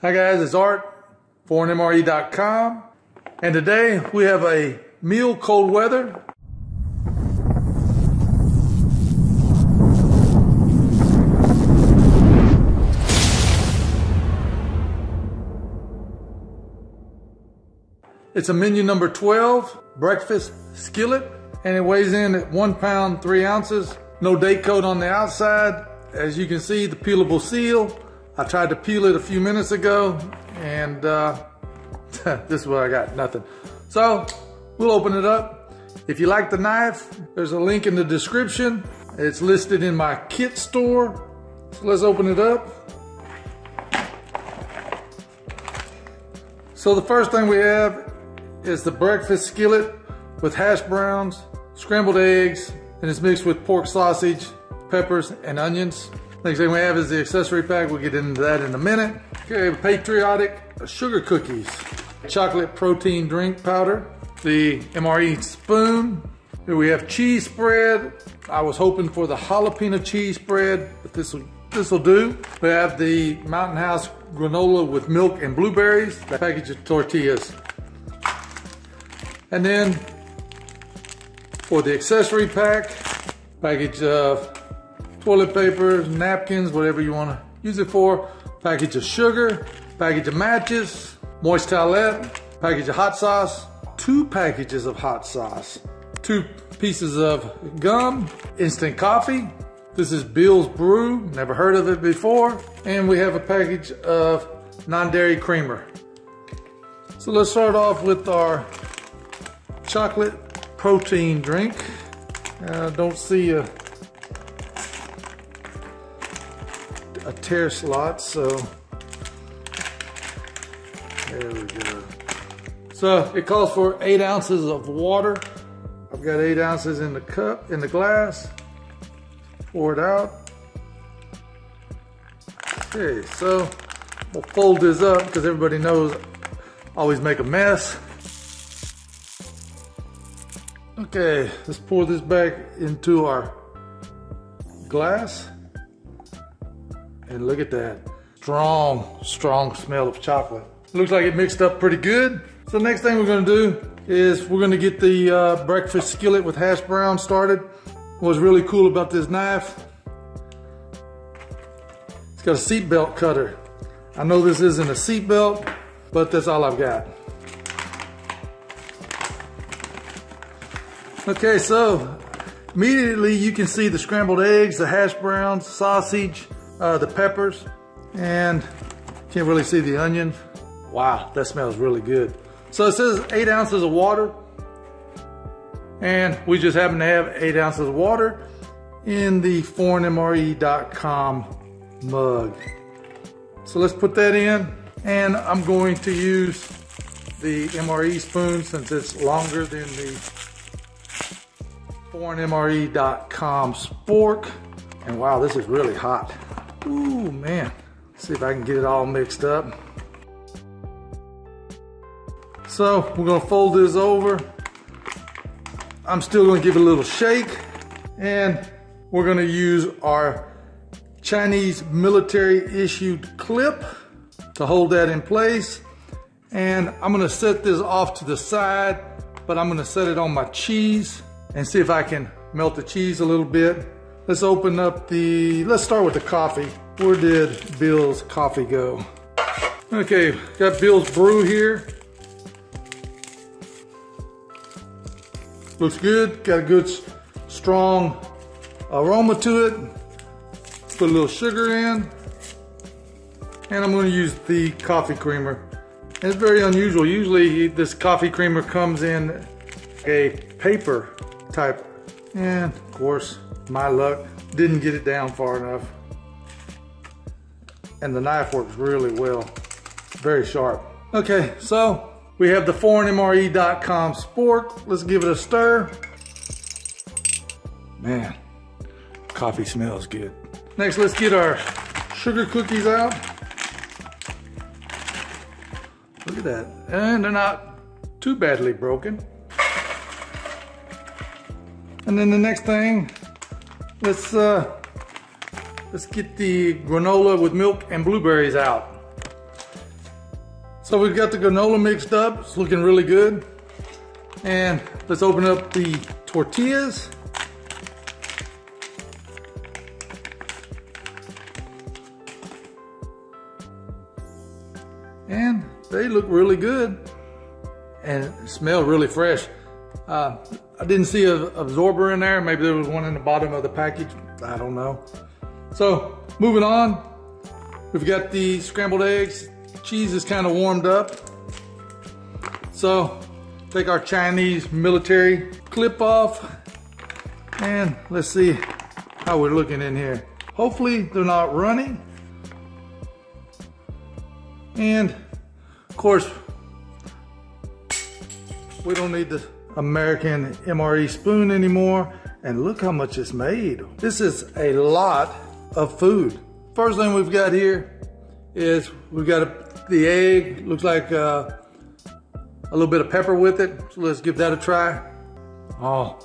Hi guys, it's Art, ForeignMRE.com, and today we have a meal cold weather. It's a menu number 12, breakfast skillet, and it weighs in at 1 pound, 3 ounces. No date code on the outside. As you can see, the peelable seal. I tried to peel it a few minutes ago, and this is what I got, nothing. So, we'll open it up. If you like the knife, there's a link in the description. It's listed in my kit store. So let's open it up. So the first thing we have is the breakfast skillet with hash browns, scrambled eggs, and it's mixed with pork sausage, peppers, and onions. Next thing we have is the accessory pack. We'll get into that in a minute. Okay, patriotic sugar cookies, chocolate protein drink powder, the MRE spoon. Here we have cheese spread. I was hoping for the jalapeno cheese spread, but this will do. We have the Mountain House granola with milk and blueberries, the package of tortillas. And then for the accessory pack, package of toilet paper, napkins, whatever you want to use it for, package of sugar, package of matches, moist towelette, package of hot sauce, 2 packages of hot sauce, 2 pieces of gum, instant coffee. This is Bill's Brew, never heard of it before. And we have a package of non-dairy creamer. So let's start off with our chocolate protein drink. I don't see a tear slot, so there we go. So it calls for 8 ounces of water. I've got 8 ounces in the cup, in the glass. Pour it out. Okay, so we'll fold this up because everybody knows I always make a mess. Okay, let's pour this back into our glass. And look at that, strong smell of chocolate. Looks like it mixed up pretty good. So next thing we're gonna do is we're gonna get the breakfast skillet with hash brown started. What's really cool about this knife, it's got a seat belt cutter. I know this isn't a seat belt, but that's all I've got. Okay, so immediately you can see the scrambled eggs, the hash browns, sausage, the peppers, and can't really see the onion. Wow, that smells really good. So it says 8 ounces of water, and we just happen to have 8 ounces of water in the ForeignMRE.com mug. So let's put that in, and I'm going to use the MRE spoon since it's longer than the ForeignMRE.com spork. And wow, this is really hot. Ooh, man. Let's see if I can get it all mixed up. So we're gonna fold this over. I'm still gonna give it a little shake, and we're gonna use our Chinese military issued clip to hold that in place. And I'm gonna set this off to the side, but I'm gonna set it on my cheese and see if I can melt the cheese a little bit. Let's open up let's start with the coffee. Where did Bill's coffee go? Okay, got Bill's Brew here. Looks good, got a good strong aroma to it. Put a little sugar in. And I'm gonna use the coffee creamer. And it's very unusual. Usually this coffee creamer comes in a paper type. And of course, my luck, didn't get it down far enough. And the knife works really well. Very sharp. Okay, so we have the ForeignMRE.com spork. Let's give it a stir. Man, coffee smells good. Next, let's get our sugar cookies out. Look at that. And they're not too badly broken. And then the next thing, let's get the granola with milk and blueberries out. So we've got the granola mixed up. It's looking really good. And let's open up the tortillas. And they look really good and smell really fresh. I didn't see an absorber in there. Maybe there was one in the bottom of the package. I don't know. So moving on, we've got the scrambled eggs. Cheese is kind of warmed up. So take our Chinese military clip off and let's see how we're looking in here. Hopefully they're not running. And of course, we don't need the American MRE spoon anymore. And look how much it's made. This is a lot of food. First thing we've got here is we've got the egg. Looks like a little bit of pepper with it. So let's give that a try. Oh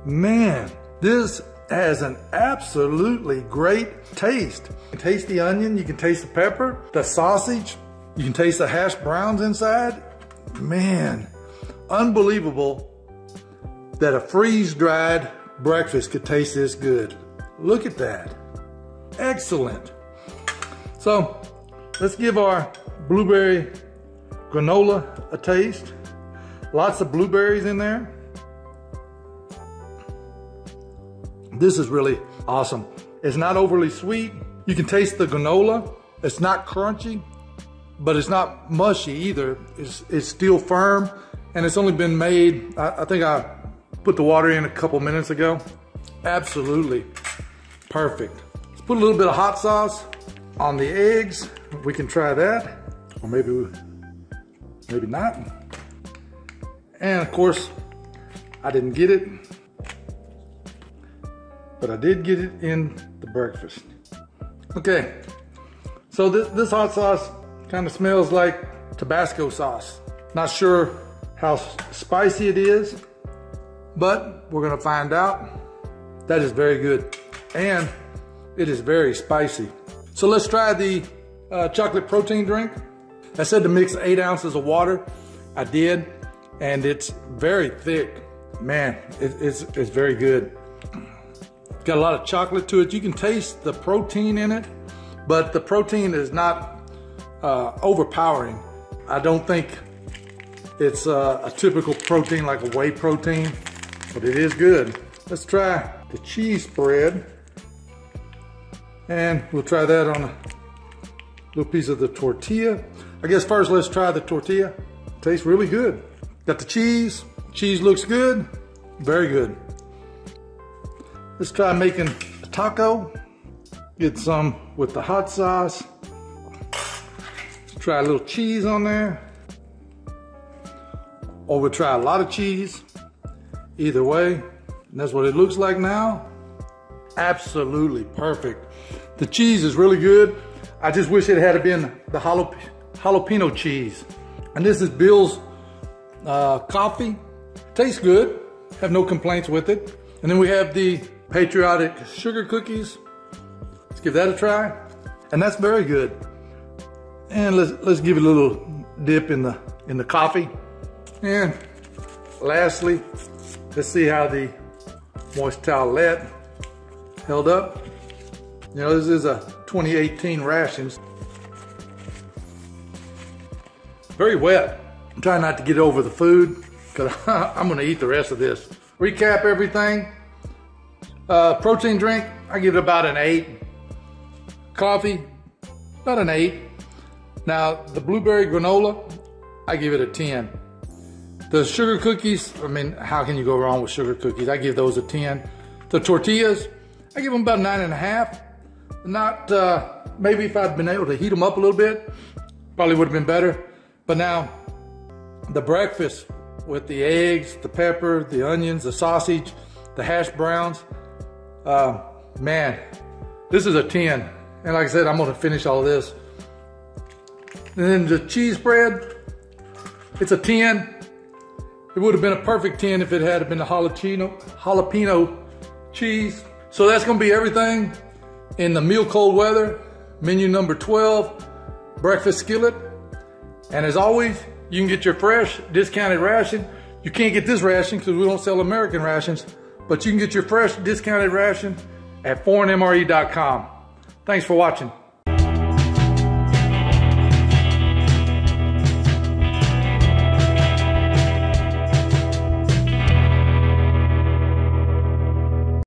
man, this has an absolutely great taste. You can taste the onion, you can taste the pepper, the sausage, you can taste the hash browns inside. Man, unbelievable that a freeze-dried breakfast could taste this good. Look at that. Excellent. So let's give our blueberry granola a taste. Lots of blueberries in there. This is really awesome. It's not overly sweet. You can taste the granola. It's not crunchy, but it's not mushy either. It's still firm, and it's only been made, I think I put the water in a couple minutes ago. Absolutely perfect. Let's put a little bit of hot sauce on the eggs. We can try that, or maybe not. And of course, I didn't get it, but I did get it in the breakfast. Okay, so this hot sauce kind of smells like Tabasco sauce. Not sure how spicy it is, but we're gonna find out. That is very good, and it is very spicy. So let's try the chocolate protein drink. I said to mix 8 ounces of water. I did, and it's very thick. Man, it's very good. It's got a lot of chocolate to it. You can taste the protein in it, but the protein is not overpowering. I don't think it's a typical protein like a whey protein, but it is good. Let's try the cheese spread, and we'll try that on a little piece of the tortilla. I guess first let's try the tortilla. Tastes really good. Got the cheese. Cheese looks good. Very good. Let's try making a taco. Get some with the hot sauce. Let's try a little cheese on there. Or we'll try a lot of cheese. Either way, and that's what it looks like now. Absolutely perfect. The cheese is really good. I just wish it had been the jalapeno cheese. And this is Bill's coffee. Tastes good. Have no complaints with it. And then we have the patriotic sugar cookies. Let's give that a try. And that's very good. And let's give it a little dip in the coffee. And lastly, let's see how the moist towelette held up. You know, this is a 2018 rations. Very wet. I'm trying not to get over the food because I'm gonna eat the rest of this. Recap everything. Protein drink, I give it about an 8. Coffee, about an 8. Now, the blueberry granola, I give it a 10. The sugar cookies, I mean, how can you go wrong with sugar cookies? I give those a 10. The tortillas, I give them about 9.5. Not, maybe if I'd been able to heat them up a little bit, probably would have been better. But now, the breakfast with the eggs, the pepper, the onions, the sausage, the hash browns, man, this is a 10. And like I said, I'm gonna finish all of this. And then the cheese spread, it's a 10. It would have been a perfect 10 if it had been the jalapeno cheese. So that's gonna be everything in the meal cold weather, menu number 12, breakfast skillet. And as always, you can get your fresh discounted ration. You can't get this ration because we don't sell American rations, but you can get your fresh discounted ration at ForeignMRE.com. Thanks for watching.